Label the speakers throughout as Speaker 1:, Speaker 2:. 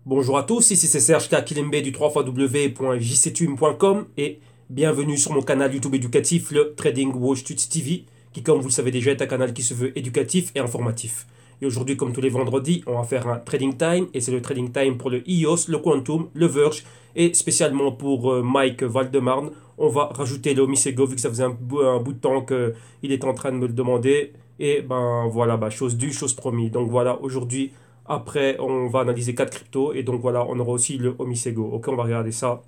Speaker 1: Bonjour à tous, ici c'est Serge Kilembe du 3xw.jctube.com et bienvenue sur mon canal YouTube éducatif, le Trading Watch Tuts TV, qui comme vous le savez déjà est un canal qui se veut éducatif et informatif. Et aujourd'hui, comme tous les vendredis, on va faire un Trading Time et c'est le Trading Time pour le EOS, le Quantum, le Verge et spécialement pour Mike Valdemarne, on va rajouter le Omisego vu que ça faisait un bout de temps qu'il est en train de me le demander. Et ben voilà, chose due, chose promise. Donc voilà, aujourd'hui après, on va analyser 4 cryptos et donc voilà, on aura aussi le Omisego. Ok, on va regarder ça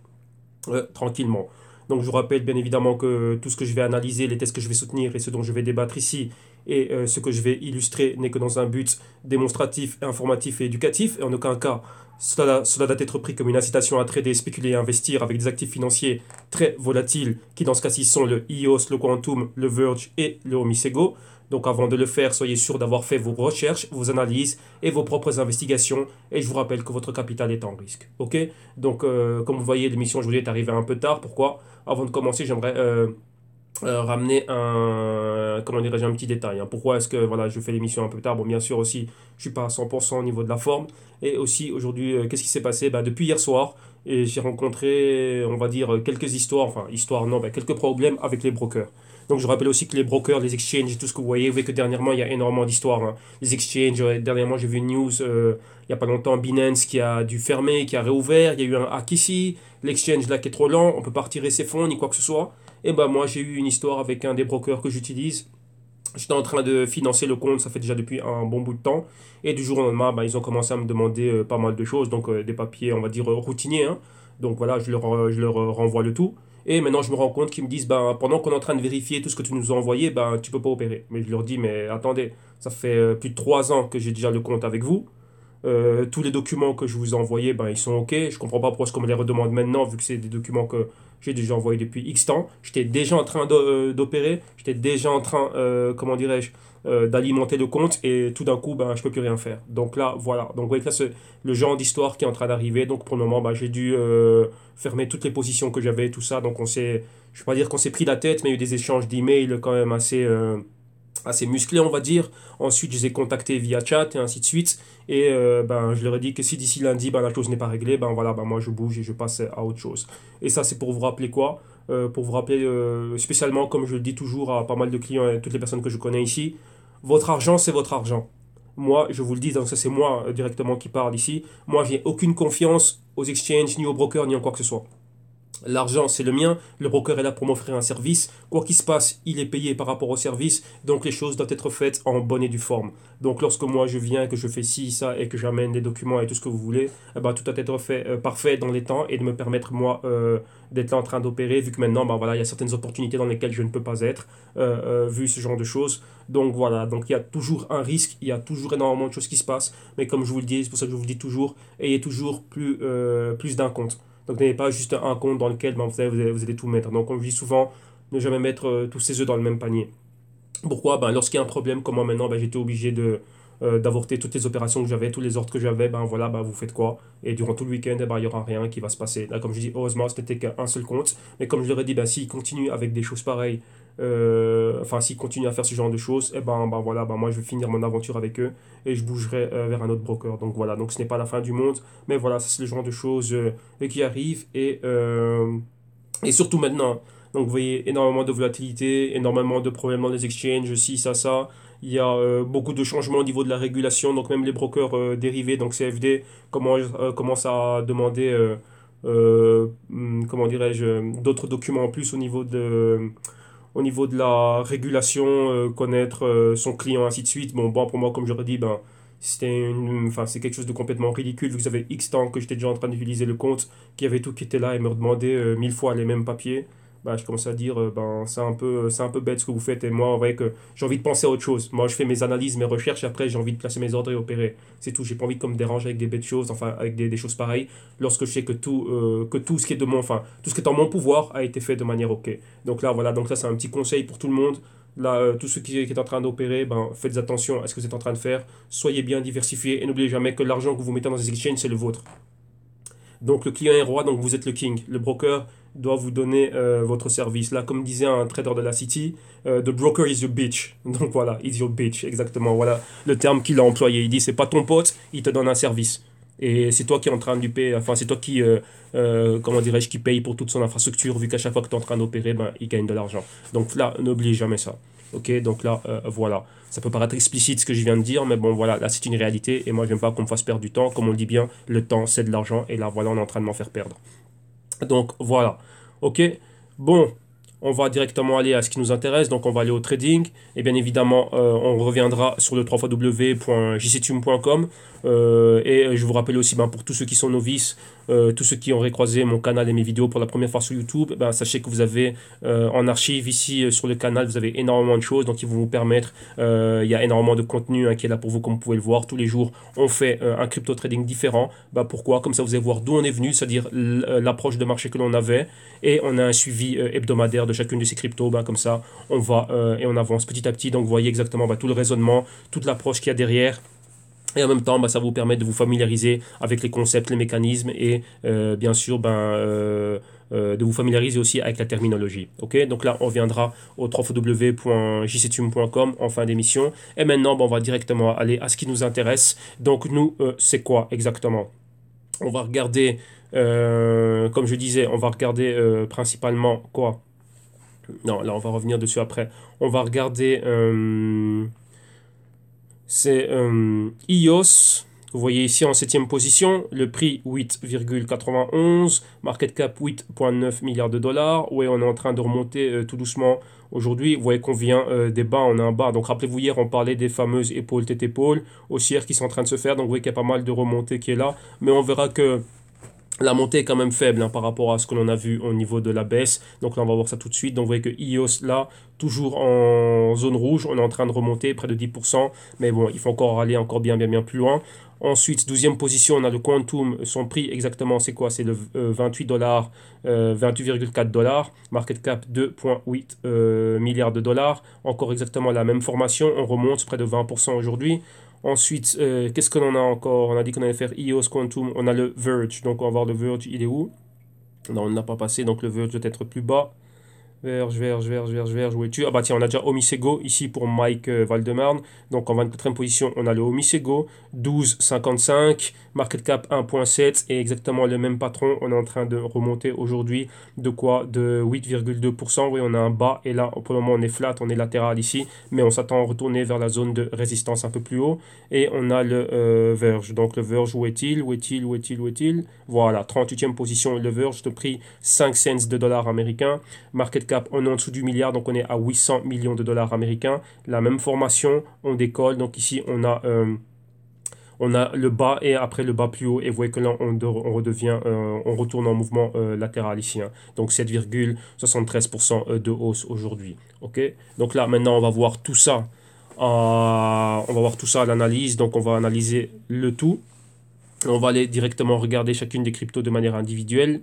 Speaker 1: tranquillement. Donc je vous rappelle bien évidemment que tout ce que je vais analyser, les tests que je vais soutenir et ce dont je vais débattre ici et ce que je vais illustrer n'est que dans un but démonstratif, informatif et éducatif. Et en aucun cas, cela doit être pris comme une incitation à trader, spéculer et investir avec des actifs financiers très volatiles qui dans ce cas-ci sont le EOS, le Quantum, le Verge et le Omisego. Donc avant de le faire, soyez sûr d'avoir fait vos recherches, vos analyses et vos propres investigations. Et je vous rappelle que votre capital est en risque. Ok? Donc comme vous voyez, l'émission aujourd'hui est arrivée un peu tard. Pourquoi? Avant de commencer, j'aimerais ramener un petit détail, hein. Pourquoi est-ce que voilà, je fais l'émission un peu tard? Bon, bien sûr aussi, je suis pas à 100% au niveau de la forme. Et aussi aujourd'hui, qu'est-ce qui s'est passé? Depuis hier soir, et j'ai rencontré, on va dire, quelques histoires, enfin histoires non, quelques problèmes avec les brokers. Donc je rappelle aussi que les brokers, les exchanges et tout ce que vous voyez, vous voyez que dernièrement il y a énormément d'histoires, hein. Les exchanges, dernièrement j'ai vu une news il n'y a pas longtemps, Binance qui a dû fermer, qui a réouvert, il y a eu un hack ici, l'exchange là qui est trop lent, on peut pas retirer ses fonds ni quoi que ce soit. Et ben moi j'ai eu une histoire avec un des brokers que j'utilise. J'étais en train de financer le compte, ça fait déjà depuis un bon bout de temps. Et du jour au lendemain, ils ont commencé à me demander pas mal de choses, donc des papiers, on va dire, routiniers, hein. Donc voilà, je leur renvoie le tout. Et maintenant, je me rends compte qu'ils me disent, pendant qu'on est en train de vérifier tout ce que tu nous as envoyé, tu peux pas opérer. Mais je leur dis, mais attendez, ça fait plus de 3 ans que j'ai déjà le compte avec vous. Tous les documents que je vous ai envoyés, ils sont OK. Je comprends pas pourquoi est-ce qu'on me les redemande maintenant, vu que c'est des documents que j'ai déjà envoyés depuis X temps. J'étais déjà en train d'opérer, j'étais déjà en train, comment dirais-je, d'alimenter le compte, et tout d'un coup, je peux plus rien faire. Donc là, voilà. Donc vous voyez que là, c'est le genre d'histoire qui est en train d'arriver. Donc pour le moment, j'ai dû fermer toutes les positions que j'avais, tout ça. Donc je vais pas dire qu'on s'est pris la tête, mais il y a eu des échanges d'emails quand même assez musclé, on va dire. Ensuite, je les ai contactés via chat et ainsi de suite. Et je leur ai dit que si d'ici lundi, la chose n'est pas réglée, voilà, moi je bouge et je passe à autre chose. Et ça, c'est pour vous rappeler quoi? Pour vous rappeler spécialement, comme je le dis toujours à pas mal de clients et toutes les personnes que je connais ici, votre argent, c'est votre argent. Moi, je vous le dis, donc ça c'est moi directement qui parle ici. Moi, je n'ai aucune confiance aux exchanges, ni aux brokers, ni en quoi que ce soit. L'argent, c'est le mien. Le broker est là pour m'offrir un service. Quoi qu'il se passe, il est payé par rapport au service. Donc, les choses doivent être faites en bonne et due forme. Donc, lorsque moi, je viens, que je fais ci, ça, et que j'amène des documents et tout ce que vous voulez, tout doit être fait parfait dans les temps et de me permettre, moi, d'être là en train d'opérer, vu que maintenant, voilà, il y a certaines opportunités dans lesquelles je ne peux pas être, vu ce genre de choses. Donc, voilà. Donc, il y a toujours un risque. Il y a toujours énormément de choses qui se passent. Mais comme je vous le dis, c'est pour ça que je vous le dis toujours, ayez toujours plus d'un compte. Donc n'ayez pas juste un compte dans lequel vous allez tout mettre. Donc on dit souvent, ne jamais mettre tous ses œufs dans le même panier. Pourquoi? Lorsqu'il y a un problème, comme moi maintenant, j'étais obligé d'avorter toutes les opérations que j'avais, tous les ordres que j'avais, voilà, vous faites quoi? Et durant tout le week-end, il n'y aura rien qui va se passer. Là, comme je dis, heureusement, ce n'était qu'un seul compte. Mais comme je leur ai dit, s'ils continuent avec des choses pareilles, s'ils continuent à faire ce genre de choses, voilà, moi je vais finir mon aventure avec eux et je bougerai vers un autre broker. Donc voilà, donc ce n'est pas la fin du monde, mais voilà, ça c'est le genre de choses qui arrivent et surtout maintenant. Donc vous voyez énormément de volatilité, énormément de problèmes dans les exchanges, ci, ça. Il y a beaucoup de changements au niveau de la régulation, donc même les brokers dérivés, donc CFD, commencent à demander, comment dirais-je, d'autres documents en plus au niveau de la régulation, connaître son client, ainsi de suite. Bon, pour moi, comme j'aurais dit, c'est quelque chose de complètement ridicule, vu que ça fait X temps que j'étais déjà en train d'utiliser le compte, qu'il y avait tout qui était là et me redemandait 1000 fois les mêmes papiers. Je commence à dire, c'est un peu bête ce que vous faites. Et moi, on voit que j'ai envie de penser à autre chose. Moi, je fais mes analyses, mes recherches, et après, j'ai envie de placer mes ordres et opérer. C'est tout. J'ai pas envie de me déranger avec des bêtes choses, enfin, avec des choses pareilles, lorsque je sais que tout ce qui est tout ce qui est en mon pouvoir a été fait de manière OK. Donc là, voilà, donc ça, c'est un petit conseil pour tout le monde. Là, tous ceux qui est en train d'opérer, faites attention à ce que vous êtes en train de faire. Soyez bien diversifiés et n'oubliez jamais que l'argent que vous mettez dans les exchanges, c'est le vôtre. Donc le client est roi, donc vous êtes le king. Le broker doit vous donner votre service. Là, comme disait un trader de la City, the broker is your bitch. Donc voilà, is your bitch, exactement. Voilà le terme qu'il a employé. Il dit, c'est pas ton pote, il te donne un service. Et c'est toi qui es en train de lui payer, enfin c'est toi qui, comment dirais-je, qui paye pour toute son infrastructure, vu qu'à chaque fois que tu es en train d'opérer, ben, il gagne de l'argent. Donc là, n'oublie jamais ça. Ok, donc là, voilà. Ça peut paraître explicite ce que je viens de dire, mais bon, voilà, là c'est une réalité, et moi j'aime pas qu'on me fasse perdre du temps. Comme on le dit bien, le temps c'est de l'argent, et là voilà, on est en train de m'en faire perdre. Donc voilà. Ok. Bon, on va directement aller à ce qui nous intéresse. Donc on va aller au trading. Et bien évidemment, on reviendra sur le www.jctune.com. Et je vous rappelle aussi, ben, pour tous ceux qui sont novices, tous ceux qui auraient croisé mon canal et mes vidéos pour la première fois sur YouTube, ben, sachez que vous avez en archive ici sur le canal, vous avez énormément de choses. Donc ils vont vous permettre, il y a énormément de contenu hein, qui est là pour vous, comme vous pouvez le voir. Tous les jours, on fait un crypto trading différent. Ben, pourquoi? Comme ça, vous allez voir d'où on est venu, c'est-à-dire l'approche de marché que l'on avait. Et on a un suivi hebdomadaire de chacune de ces cryptos. Ben, comme ça, on va et on avance petit à petit. Donc, vous voyez exactement ben, tout le raisonnement, toute l'approche qu'il y a derrière. Et en même temps, ben, ça vous permet de vous familiariser avec les concepts, les mécanismes et bien sûr de vous familiariser aussi avec la terminologie. Ok, donc là, on reviendra au www.jctune.com en fin d'émission. Et maintenant, ben, on va directement aller à ce qui nous intéresse. Donc, nous, c'est quoi exactement? On va regarder, comme je disais, on va regarder principalement quoi? Non, là, on va revenir dessus après. On va regarder, c'est iOS. Vous voyez ici en septième position, le prix 8,91, market cap 8,9 milliards de dollars. Oui, on est en train de remonter tout doucement aujourd'hui. Vous voyez qu'on vient des bas, on a un bas. Donc rappelez-vous, hier, on parlait des fameuses épaules tête épaule haussières qui sont en train de se faire. Donc vous voyez qu'il y a pas mal de remontées qui est là. Mais on verra que la montée est quand même faible hein, par rapport à ce que l'on a vu au niveau de la baisse. Donc là, on va voir ça tout de suite. Donc vous voyez que iOS, là, toujours en zone rouge, on est en train de remonter près de 10%. Mais bon, il faut encore aller encore bien plus loin. Ensuite, douzième position, on a le Quantum. Son prix exactement, c'est quoi? C'est le 28 dollars, 28,4 dollars. Market cap 2,8 milliards de dollars. Encore exactement la même formation. On remonte près de 20% aujourd'hui. Ensuite, qu'est-ce que l'on a encore? On a dit qu'on allait faire EOS Quantum. On a le Verge. Donc, on va voir le Verge. Il est où? Non, on n'a pas passé. Donc, le Verge doit être plus bas. Verge, où es-tu? Ah bah tiens, on a déjà Omisego ici pour Mike Valdemarne. Donc en 24e position, on a le Omisego, 12,55, market cap 1,7 et exactement le même patron. On est en train de remonter aujourd'hui de quoi? De 8,2%. Oui, on a un bas et là, pour le moment, on est flat, on est latéral ici, mais on s'attend à retourner vers la zone de résistance un peu plus haut. Et on a le Verge. Donc le Verge, où est-il? Voilà, 38e position, le Verge, de prix 5 cents de dollars américains. Market cap, on est en dessous du milliard, donc on est à 800 millions de dollars américains. La même formation, on décolle. Donc ici, on a le bas et après le bas plus haut. Et vous voyez que là, on redevient, on retourne en mouvement latéral ici. Hein. Donc 7,73% de hausse aujourd'hui. Ok. Donc là, maintenant, on va voir tout ça. On va voir tout ça à l'analyse. Donc on va analyser le tout. On va aller directement regarder chacune des cryptos de manière individuelle.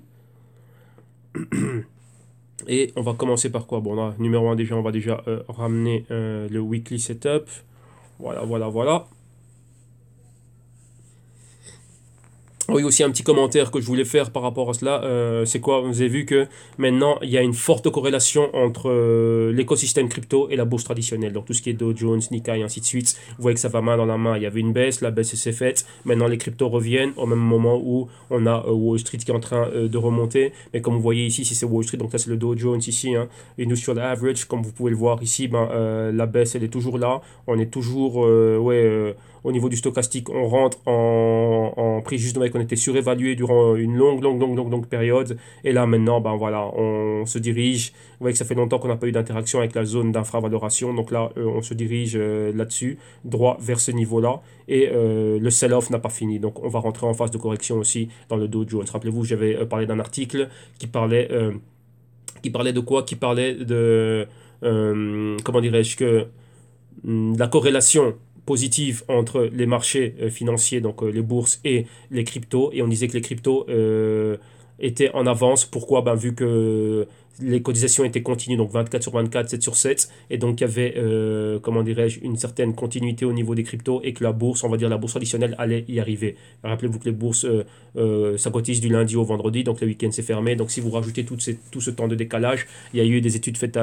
Speaker 1: Et on va commencer par quoi? Bon, là, numéro 1 déjà, on va déjà ramener le weekly setup. Voilà. Oui, aussi un petit commentaire que je voulais faire par rapport à cela, c'est quoi? Vous avez vu que maintenant, il y a une forte corrélation entre l'écosystème crypto et la bourse traditionnelle. Donc tout ce qui est Dow Jones, Nikkei et ainsi de suite. Vous voyez que ça va main dans la main. Il y avait une baisse, la baisse s'est faite. Maintenant, les cryptos reviennent au même moment où on a Wall Street qui est en train de remonter. Mais comme vous voyez ici, si c'est Wall Street, donc ça c'est le Dow Jones ici. Hein, et nous sur l'average, comme vous pouvez le voir ici, ben, la baisse elle est toujours là. On est toujours au niveau du stochastique, on rentre en prix juste qu'on était surévalué durant une longue période. Et là, maintenant, ben voilà, on se dirige. Vous voyez que ça fait longtemps qu'on n'a pas eu d'interaction avec la zone d'infravaloration. Donc là, on se dirige là-dessus, droit vers ce niveau-là. Et le sell-off n'a pas fini. Donc on va rentrer en phase de correction aussi dans le Dow Jones. Rappelez-vous, j'avais parlé d'un article qui parlait de quoi? Qui parlait de, comment dirais-je, que la corrélation positive entre les marchés financiers, donc les bourses et les cryptos. Et on disait que les cryptos étaient en avance. Pourquoi? Ben, vu que les cotisations étaient continues, donc 24 sur 24, 7 sur 7. Et donc il y avait, comment dirais-je, une certaine continuité au niveau des cryptos et que la bourse, on va dire la bourse traditionnelle, allait y arriver. Rappelez-vous que les bourses, ça cotise du lundi au vendredi, donc le week-end c'est fermé. Donc si vous rajoutez tout ce temps de décalage, il y a eu des études faites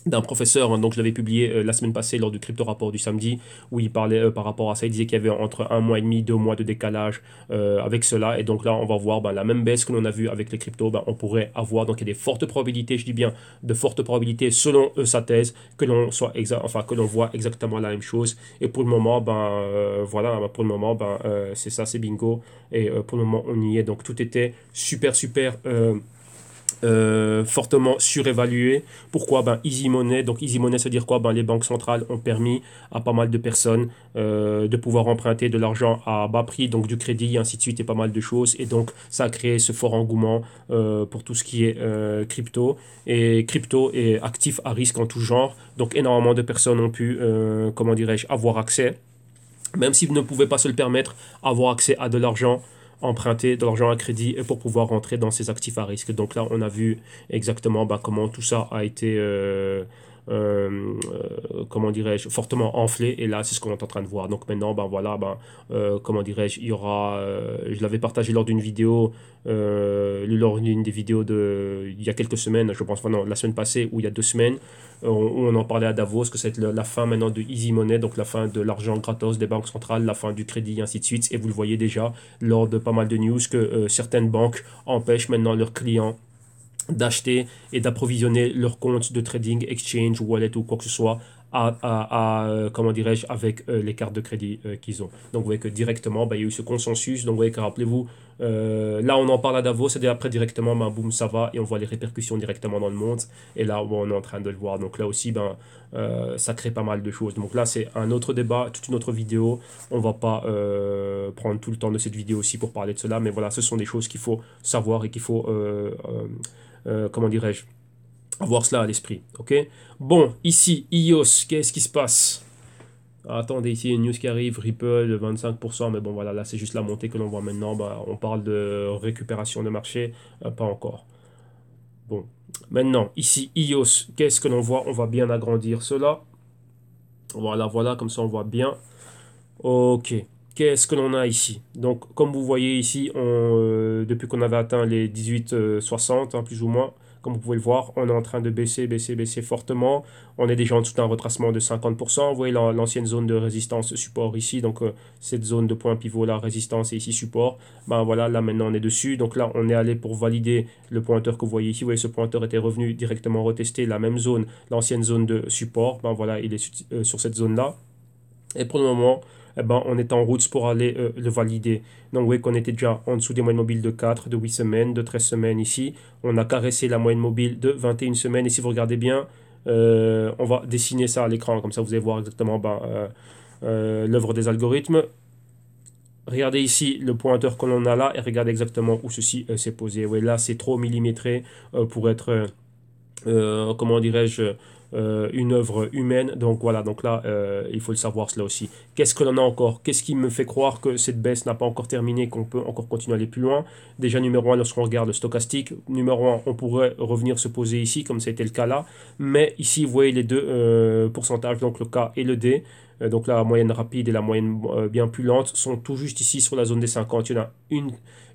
Speaker 1: d'un professeur, hein, donc je l'avais publié la semaine passée lors du crypto rapport du samedi, où il parlait par rapport à ça, il disait qu'il y avait entre un mois et demi, 2 mois de décalage avec cela, et donc là on va voir la même baisse que l'on a vu avec les cryptos, on pourrait avoir, donc il y a des fortes probabilités, je dis bien de fortes probabilités selon sa thèse, que l'on soit enfin que l'on voit exactement la même chose, et pour le moment, voilà, pour le moment, c'est ça, c'est bingo, et pour le moment on y est, donc tout était super, fortement surévalué. Pourquoi? Easy Money. Donc Easy Money, c'est dire quoi? Les banques centrales ont permis à pas mal de personnes de pouvoir emprunter de l'argent à bas prix, donc du crédit, et ainsi de suite, et pas mal de choses. Et donc ça a créé ce fort engouement pour tout ce qui est crypto et actifs à risque en tout genre. Donc énormément de personnes ont pu, comment dirais-je, avoir accès, même s'ils ne pouvaient pas se le permettre, avoir accès à de l'argent, emprunter de l'argent à crédit pour pouvoir rentrer dans ces actifs à risque. Donc là, on a vu exactement comment tout ça a été, comment dirais-je, fortement enflé. Et là, c'est ce qu'on est en train de voir. Donc maintenant, voilà, comment dirais-je, il y aura, je l'avais partagé lors d'une vidéo, lors d'une des vidéos il y a quelques semaines, je pense, enfin, non, la semaine passée ou il y a 2 semaines, où on en parlait à Davos, que c'est la fin maintenant de Easy Money, donc la fin de l'argent gratos des banques centrales, la fin du crédit, et ainsi de suite. Et vous le voyez déjà lors de pas mal de news que certaines banques empêchent maintenant leurs clients d'acheter et d'approvisionner leur compte de trading, exchange, wallet ou quoi que ce soit comment dirais-je, avec les cartes de crédit qu'ils ont. Donc vous voyez que directement, il y a eu ce consensus. Donc vous voyez que, rappelez-vous, là on en parle à Davos, et après directement, boum, ça va, et on voit les répercussions directement dans le monde. Et là, on est en train de le voir. Donc là aussi, ça crée pas mal de choses. Donc là, c'est un autre débat, toute une autre vidéo. On va pas prendre tout le temps de cette vidéo aussi pour parler de cela, mais voilà, ce sont des choses qu'il faut savoir et qu'il faut comment dirais-je, avoir cela à l'esprit. Ok. Bon, ici, iOS, qu'est-ce qui se passe? Attendez, ici, une news qui arrive, Ripple, 25%, mais bon, voilà, là, c'est juste la montée que l'on voit maintenant. On parle de récupération de marché, pas encore. Bon, maintenant, ici, iOS, qu'est-ce que l'on voit? On va bien agrandir cela. Voilà, voilà, comme ça, on voit bien. Ok. Qu'est-ce que l'on a ici? Donc, comme vous voyez ici, depuis qu'on avait atteint les 18,60, plus ou moins, comme vous pouvez le voir, on est en train de baisser, baisser, baisser fortement. On est déjà en dessous d'un retracement de 50%. Vous voyez l'ancienne zone de résistance support ici, donc cette zone de point pivot là, résistance et ici support. Voilà, là maintenant on est dessus. Donc là, on est allé pour valider le pointeur que vous voyez ici. Vous voyez, ce pointeur était revenu directement retester la même zone, l'ancienne zone de support. Voilà, il est sur cette zone là. Et pour le moment, on est en route pour aller le valider. Donc, vous voyez qu'on était déjà en dessous des moyennes mobiles de 4, de 8 semaines, de 13 semaines ici. On a caressé la moyenne mobile de 21 semaines. Et si vous regardez bien, on va dessiner ça à l'écran. Comme ça, vous allez voir exactement l'œuvre des algorithmes. Regardez ici le pointeur que l'on a là et regardez exactement où ceci s'est posé. Oui, là, c'est trop millimétré pour être comment dirais-je, une œuvre humaine. Donc voilà, donc là, il faut le savoir cela aussi. Qu'est-ce que l'on a encore? Qu'est-ce qui me fait croire que cette baisse n'a pas encore terminé, qu'on peut encore continuer à aller plus loin? Déjà, numéro un, lorsqu'on regarde le stochastique, numéro un, on pourrait revenir se poser ici, comme c'était le cas là. Mais ici, vous voyez les deux pourcentages, donc le K et le D. Donc la moyenne rapide et la moyenne bien plus lente sont tout juste ici sur la zone des 50. Il y en a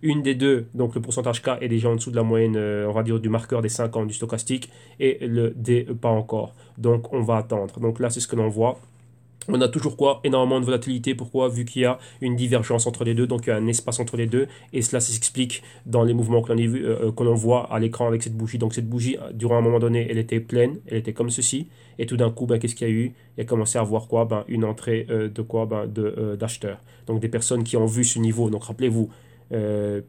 Speaker 1: une des deux, donc le pourcentage K est déjà en dessous de la moyenne, on va dire, du marqueur des 50 du stochastique, et le D pas encore. Donc on va attendre. Donc là, c'est ce que l'on voit. On a toujours quoi? Énormément de volatilité. Pourquoi? Vu qu'il y a une divergence entre les deux, donc il y a un espace entre les deux, et cela s'explique dans les mouvements que l'on voit à l'écran avec cette bougie. Donc cette bougie, durant un moment donné, elle était pleine, elle était comme ceci, et tout d'un coup, qu'est-ce qu'il y a eu? Il a commencé à voir quoi? Une entrée d'acheteurs. Donc des personnes qui ont vu ce niveau. Donc rappelez-vous,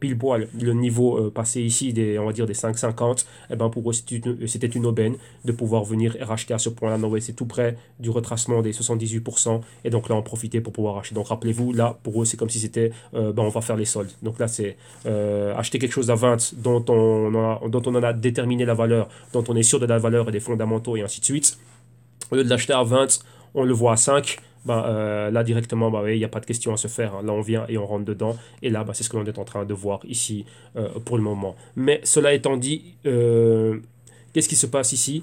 Speaker 1: pile poil le niveau passé ici on va dire des 5,50, pour eux c'était une aubaine de pouvoir venir racheter à ce point là. Donc c'est tout près du retracement des 78%, et donc là on profitait pour pouvoir acheter. Donc rappelez-vous, là pour eux c'est comme si c'était on va faire les soldes. Donc là c'est acheter quelque chose à 20 dont on en a déterminé la valeur, dont on est sûr de la valeur et des fondamentaux et ainsi de suite. Au lieu de l'acheter à 20, on le voit à 5. Là directement, il n'y a pas de question à se faire, hein. Là on vient et on rentre dedans, et là c'est ce que l'on est en train de voir ici pour le moment. Mais cela étant dit, qu'est-ce qui se passe ici?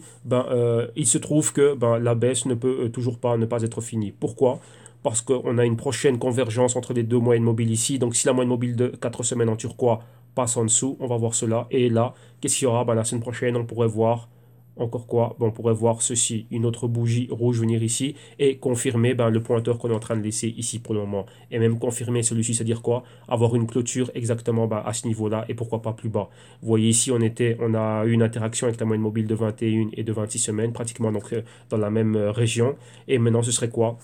Speaker 1: Il se trouve que la baisse ne peut toujours pas ne pas être finie. Pourquoi? Parce qu'on a une prochaine convergence entre les deux moyennes mobiles ici. Donc si la moyenne mobile de 4 semaines en turquoise passe en dessous, on va voir cela. Et là, qu'est-ce qu'il y aura? La semaine prochaine, on pourrait voir Encore quoi? Ben, on pourrait voir ceci, une autre bougie rouge venir ici et confirmer ben, le pointeur qu'on est en train de laisser ici pour le moment. Et même confirmer celui-ci, c'est-à-dire quoi? Avoir une clôture exactement ben, à ce niveau-là et pourquoi pas plus bas. Vous voyez ici, on a eu une interaction avec la moyenne mobile de 21 et de 26 semaines, pratiquement donc, dans la même région. Et maintenant, ce serait quoi?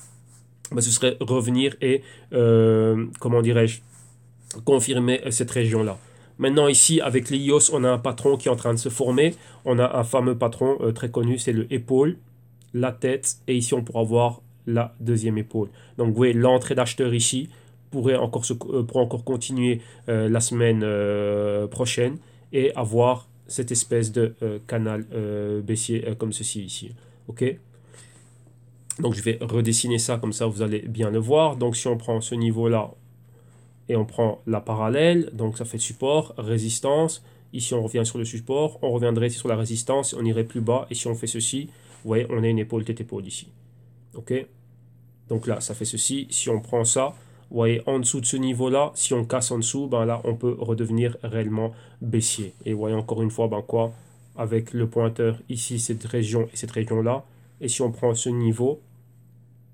Speaker 1: Ben, ce serait revenir et, comment dirais-je, confirmer cette région-là. Maintenant ici, avec les IOS, on a un patron qui est en train de se former. On a un fameux patron très connu, c'est le épaule, la tête, et ici on pourra voir la deuxième épaule. Donc vous voyez, l'entrée d'acheteur ici pourrait encore continuer la semaine prochaine et avoir cette espèce de canal baissier comme ceci ici. Ok? Donc je vais redessiner ça comme ça, vous allez bien le voir. Donc si on prend ce niveau-là, et on prend la parallèle, donc ça fait support, résistance. Ici, on revient sur le support, on reviendrait ici sur la résistance, on irait plus bas. Et si on fait ceci, vous voyez, on a une épaule tête-épaule ici. Ok? Donc là, ça fait ceci. Si on prend ça, vous voyez, en dessous de ce niveau-là, si on casse en dessous, ben là, on peut redevenir réellement baissier. Et vous voyez encore une fois, ben quoi, avec le pointeur ici, cette région et cette région-là. Et si on prend ce niveau,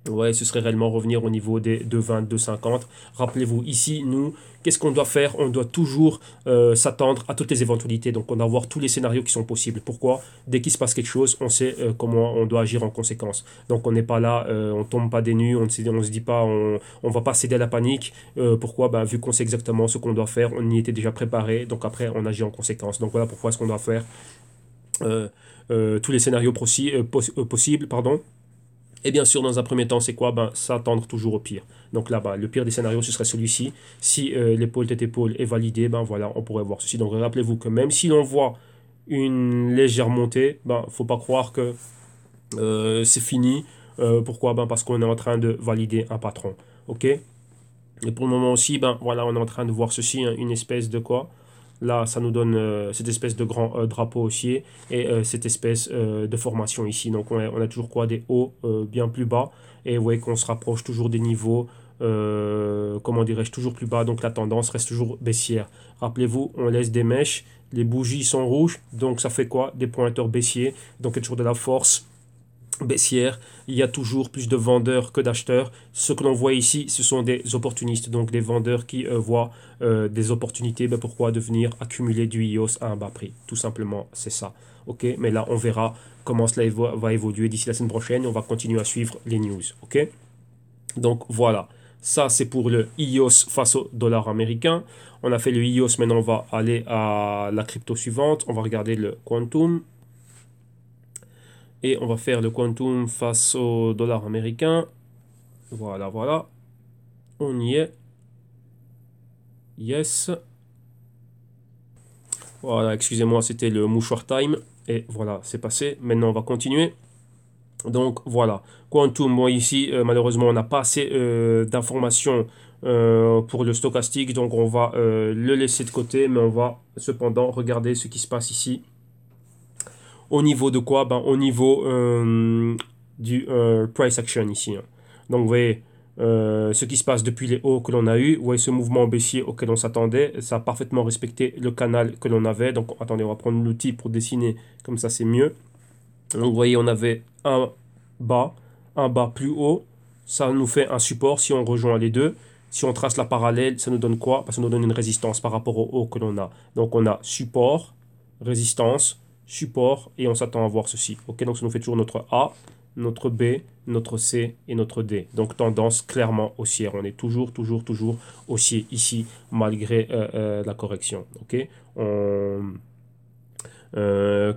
Speaker 1: ouais, ce serait réellement revenir au niveau des 2,20, 2,50. Rappelez-vous, ici, nous, qu'est-ce qu'on doit faire? On doit toujours s'attendre à toutes les éventualités. Donc, on doit voir tous les scénarios qui sont possibles. Pourquoi? Dès qu'il se passe quelque chose, on sait comment on doit agir en conséquence. Donc, on n'est pas là, on tombe pas des nues, on ne se dit pas, on va pas céder à la panique. Pourquoi? Ben, vu qu'on sait exactement ce qu'on doit faire, on y était déjà préparé. Donc, après, on agit en conséquence. Donc, voilà pourquoi est-ce qu'on doit faire tous les scénarios possibles, pardon. Et bien sûr, dans un premier temps, c'est quoi? Ben, s'attendre toujours au pire. Donc là-bas, le pire des scénarios, ce serait celui-ci. Si l'épaule tête épaule est validée, ben voilà, on pourrait voir ceci. Donc rappelez-vous que même si l'on voit une légère montée, ben faut pas croire que c'est fini. Pourquoi? Ben parce qu'on est en train de valider un patron. Ok? Et pour le moment aussi, ben voilà, on est en train de voir ceci, hein, une espèce de quoi? Là, ça nous donne cette espèce de grand drapeau haussier et cette espèce de formation ici. Donc, on a toujours quoi? Des hauts bien plus bas. Et vous voyez qu'on se rapproche toujours des niveaux, comment dirais-je, toujours plus bas. Donc, la tendance reste toujours baissière. Rappelez-vous, on laisse des mèches. Les bougies sont rouges. Donc, ça fait quoi? Des pointeurs baissiers. Donc, il y a toujours de la force baissière, il y a toujours plus de vendeurs que d'acheteurs. Ce que l'on voit ici, ce sont des opportunistes, donc des vendeurs qui voient des opportunités. Ben pourquoi? De venir accumuler du IOS à un bas prix. Tout simplement, c'est ça. Ok, mais là, on verra comment cela va évoluer d'ici la semaine prochaine. On va continuer à suivre les news. Ok, donc voilà. Ça, c'est pour le IOS face au dollar américain. On a fait le IOS, maintenant on va aller à la crypto suivante. On va regarder le Quantum. Et on va faire le quantum face au dollar américain. Voilà, voilà. On y est. Yes. Voilà, excusez-moi, c'était le mouchoir time. Et voilà, c'est passé. Maintenant, on va continuer. Donc voilà. Quantum, moi ici, malheureusement, on n'a pas assez d'informations pour le stochastique. Donc on va le laisser de côté. Mais on va cependant regarder ce qui se passe ici. Au niveau de quoi? Ben, au niveau du price action ici, hein. Donc vous voyez ce qui se passe depuis les hauts que l'on a eu. Vous voyez ce mouvement baissier auquel on s'attendait. Ça a parfaitement respecté le canal que l'on avait. Donc attendez, on va prendre l'outil pour dessiner. Comme ça c'est mieux. Donc vous voyez, on avait un bas plus haut. Ça nous fait un support si on rejoint les deux. Si on trace la parallèle, ça nous donne quoi? Ça nous donne une résistance par rapport au haut que l'on a. Donc on a support, résistance, support et on s'attend à voir ceci. Ok, donc ça nous fait toujours notre A, notre B, notre C et notre D. Donc tendance clairement haussière. On est toujours haussier ici malgré la correction. Ok,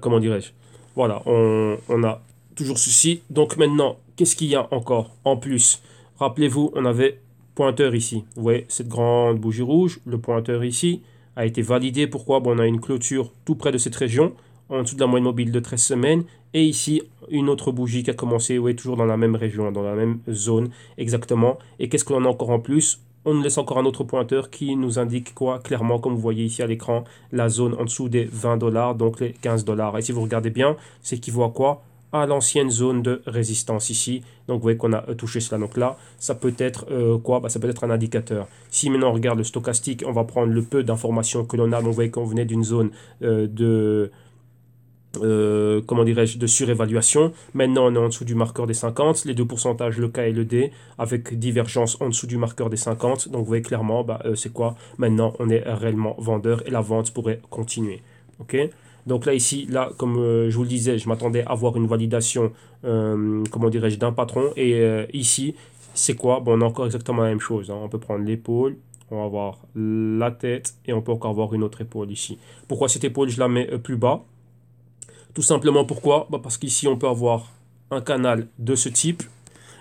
Speaker 1: comment dirais-je? Voilà, on a toujours ceci. Donc maintenant, qu'est-ce qu'il y a encore en plus? Rappelez-vous, on avait pointeur ici. Vous voyez cette grande bougie rouge, le pointeur ici a été validé. Pourquoi? Bon, on a une clôture tout près de cette région, en dessous de la moyenne mobile de 13 semaines. Et ici, une autre bougie qui a commencé, oui, toujours dans la même région, dans la même zone exactement. Et qu'est-ce qu'on a encore en plus? On nous laisse encore un autre pointeur qui nous indique quoi? Clairement, comme vous voyez ici à l'écran, la zone en dessous des 20 dollars, donc les 15 dollars. Et si vous regardez bien, c'est qu'il voit quoi? À l'ancienne zone de résistance ici. Donc vous voyez qu'on a touché cela. Donc là, ça peut être quoi? Ça peut être un indicateur. Si maintenant on regarde le stochastique, on va prendre le peu d'informations que l'on a. Donc vous voyez qu'on venait d'une zone comment dirais-je, de surévaluation. Maintenant, on est en dessous du marqueur des 50, les deux pourcentages, le K et le D, avec divergence en dessous du marqueur des 50. Donc, vous voyez clairement, c'est quoi? Maintenant, on est réellement vendeur et la vente pourrait continuer. OK? Donc là, ici, là, comme je vous le disais, je m'attendais à avoir une validation, comment dirais-je, d'un patron. Et ici, c'est quoi? Bon, on a encore exactement la même chose, hein. On peut prendre l'épaule, on va avoir la tête et on peut encore avoir une autre épaule ici. Pourquoi cette épaule, je la mets plus bas? Tout simplement pourquoi? Parce qu'ici, on peut avoir un canal de ce type.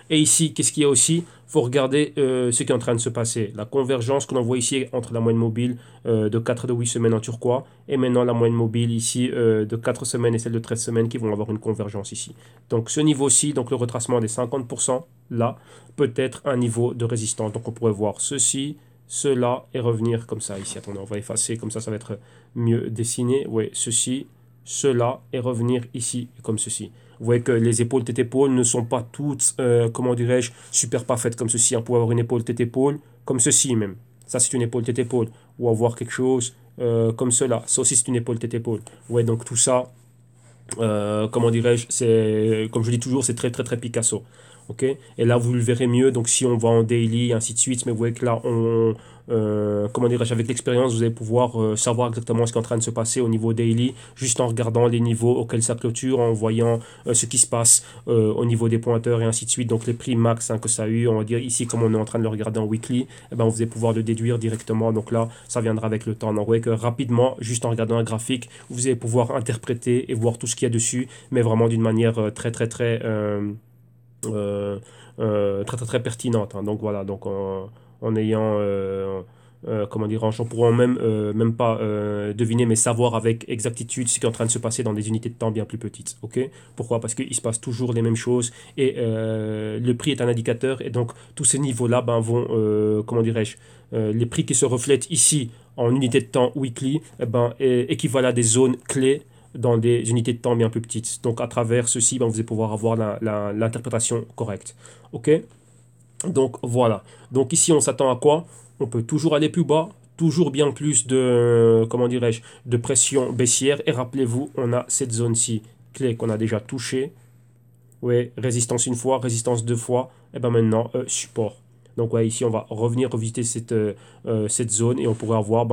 Speaker 1: Et ici, qu'est-ce qu'il y a aussi? Il faut regarder ce qui est en train de se passer. La convergence que l'on voit ici entre la moyenne mobile de 4 et de 8 semaines en turquoise et maintenant la moyenne mobile ici de 4 semaines et celle de 13 semaines qui vont avoir une convergence ici. Donc ce niveau-ci, donc le retracement des 50% là, peut être un niveau de résistance. Donc on pourrait voir ceci, cela et revenir comme ça ici. Attendez, on va effacer comme ça va être mieux dessiné. Oui, ceci, cela et revenir ici comme ceci. Vous voyez que les épaules tête-épaule ne sont pas toutes, comment dirais-je, super parfaites comme ceci. On peut avoir une épaule tête-épaule comme ceci même. Ça, c'est une épaule tête-épaule. Ou avoir quelque chose comme cela. Ça aussi, c'est une épaule tête-épaule. Ouais, donc tout ça, comment dirais-je, c'est, comme je dis toujours, c'est très, très, très Picasso. Ok. Et là, vous le verrez mieux. Donc, si on va en daily, ainsi de suite. Mais vous voyez que là, comment dirais-je, avec l'expérience, vous allez pouvoir savoir exactement ce qui est en train de se passer au niveau daily, juste en regardant les niveaux auxquels ça clôture, en voyant ce qui se passe au niveau des pointeurs et ainsi de suite. Donc, les prix max que ça a eu, on va dire ici, comme on est en train de le regarder en weekly, eh ben, vous allez pouvoir le déduire directement. Donc là, ça viendra avec le temps. Donc, vous voyez que rapidement, juste en regardant un graphique, vous allez pouvoir interpréter et voir tout ce qu'il y a dessus, mais vraiment d'une manière très, très, très euh, très très très pertinente, hein. Donc voilà, donc en ayant comment dire, en pourrant même pas deviner, mais savoir avec exactitude ce qui est en train de se passer dans des unités de temps bien plus petites. Ok? Pourquoi? Parce qu'il se passe toujours les mêmes choses et le prix est un indicateur et donc tous ces niveaux-là vont, comment dirais-je, les prix qui se reflètent ici en unité de temps weekly équivalent à des zones clés dans des unités de temps bien plus petites. Donc à travers ceci, vous allez pouvoir avoir l'interprétation correcte. Ok? Donc voilà. Donc ici, on s'attend à quoi? On peut toujours aller plus bas, toujours bien plus de, comment dirais-je, de pression baissière. Et rappelez-vous, on a cette zone-ci clé qu'on a déjà touchée. Ouais, résistance une fois, résistance deux fois. Et ben maintenant, support. Donc ouais, ici on va revenir revisiter cette zone et on pourrait avoir,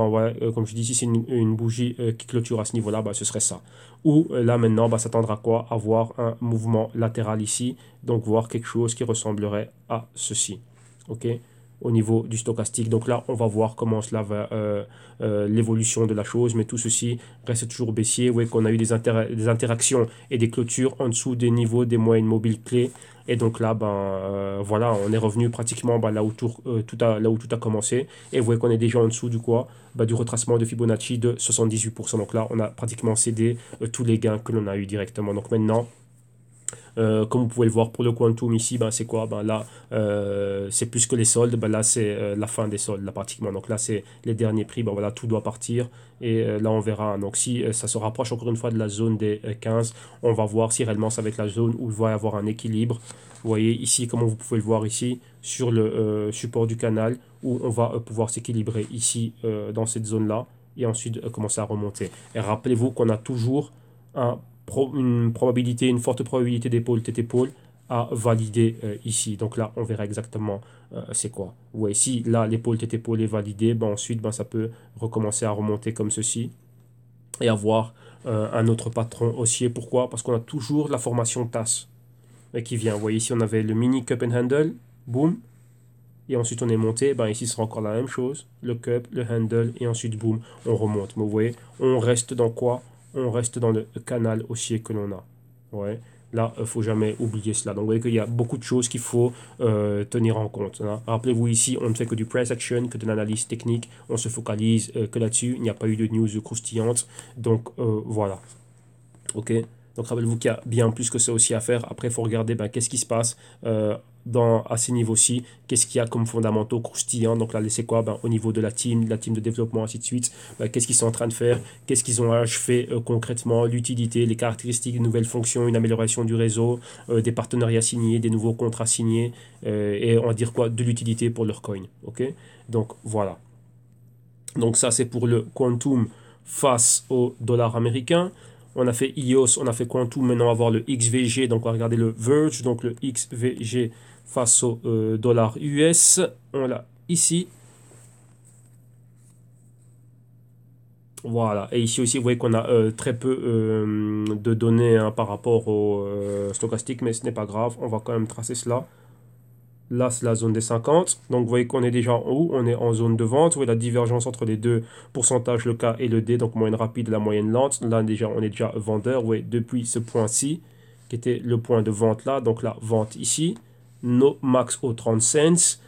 Speaker 1: comme je dis ici, c'est une bougie qui clôture à ce niveau-là, ce serait ça. Ou là maintenant, s'attendre à quoi? Avoir un mouvement latéral ici, donc voir quelque chose qui ressemblerait à ceci. Ok? Au niveau du stochastique. Donc là, on va voir comment cela va, l'évolution de la chose, mais tout ceci reste toujours baissier. Vous voyez qu'on a eu des interactions et des clôtures en dessous des niveaux des moyennes mobiles clés. Et donc là, voilà, on est revenu pratiquement là où là où tout a commencé. Et vous voyez qu'on est déjà en dessous du quoi? Du retracement de Fibonacci de 78%. Donc là, on a pratiquement cédé tous les gains que l'on a eu directement. Donc maintenant, comme vous pouvez le voir pour le quantum ici, c'est quoi? Là, c'est plus que les soldes. Là, c'est la fin des soldes, là, pratiquement. Donc là, c'est les derniers prix. Voilà, tout doit partir. Et là, on verra. Donc si ça se rapproche encore une fois de la zone des 15, on va voir si réellement ça va être la zone où il va y avoir un équilibre. Vous voyez ici, comme vous pouvez le voir ici, sur le support du canal, où on va pouvoir s'équilibrer ici, dans cette zone-là, et ensuite commencer à remonter. Et rappelez-vous qu'on a toujours une forte probabilité d'épaule tête-épaule à valider ici. Donc là, on verra exactement c'est quoi. Vous voyez, si là, l'épaule tête-épaule est validée, ensuite, ça peut recommencer à remonter comme ceci et avoir un autre patron haussier. Pourquoi? Parce qu'on a toujours la formation tasse qui vient. Vous voyez, ici, on avait le mini cup and handle, boum, et ensuite on est monté, ici ce sera encore la même chose, le cup, le handle, et ensuite boum, on remonte. Mais vous voyez, on reste dans quoi? On reste dans le canal haussier que l'on a. Ouais. Là, il ne faut jamais oublier cela. Donc vous voyez qu'il y a beaucoup de choses qu'il faut tenir en compte, hein. Rappelez-vous ici, on ne fait que du price action, que de l'analyse technique, on se focalise que là-dessus, il n'y a pas eu de news croustillantes. Donc voilà. Ok. Donc rappelez-vous qu'il y a bien plus que ça aussi à faire. Après, il faut regarder qu'est-ce qui se passe à ces niveaux-ci, qu'est-ce qu'il y a comme fondamentaux croustillants. Donc là, c'est quoi? Au niveau de la team de développement, ainsi de suite. Qu'est-ce qu'ils sont en train de faire? Qu'est-ce qu'ils ont achevé concrètement? L'utilité, les caractéristiques, de nouvelles fonctions, une amélioration du réseau, des partenariats signés, des nouveaux contrats signés, et on va dire quoi? De l'utilité pour leur coin. Ok. Donc voilà. Donc ça, c'est pour le quantum face au dollar américain. On a fait EOS, on a fait Quantum, maintenant on va voir le XVG, donc on va regarder le Verge, donc le XVG face au dollar US. On l'a ici. Voilà, et ici aussi, vous voyez qu'on a très peu de données hein, par rapport au stochastique, mais ce n'est pas grave, on va quand même tracer cela. Là, c'est la zone des 50, donc vous voyez qu'on est déjà en haut, on est en zone de vente, vous voyez la divergence entre les deux pourcentages, le K et le D, donc moyenne rapide et la moyenne lente. Là, déjà, on est déjà vendeur, vous voyez, depuis ce point-ci, qui était le point de vente là, donc la vente ici, no max au 30 cents,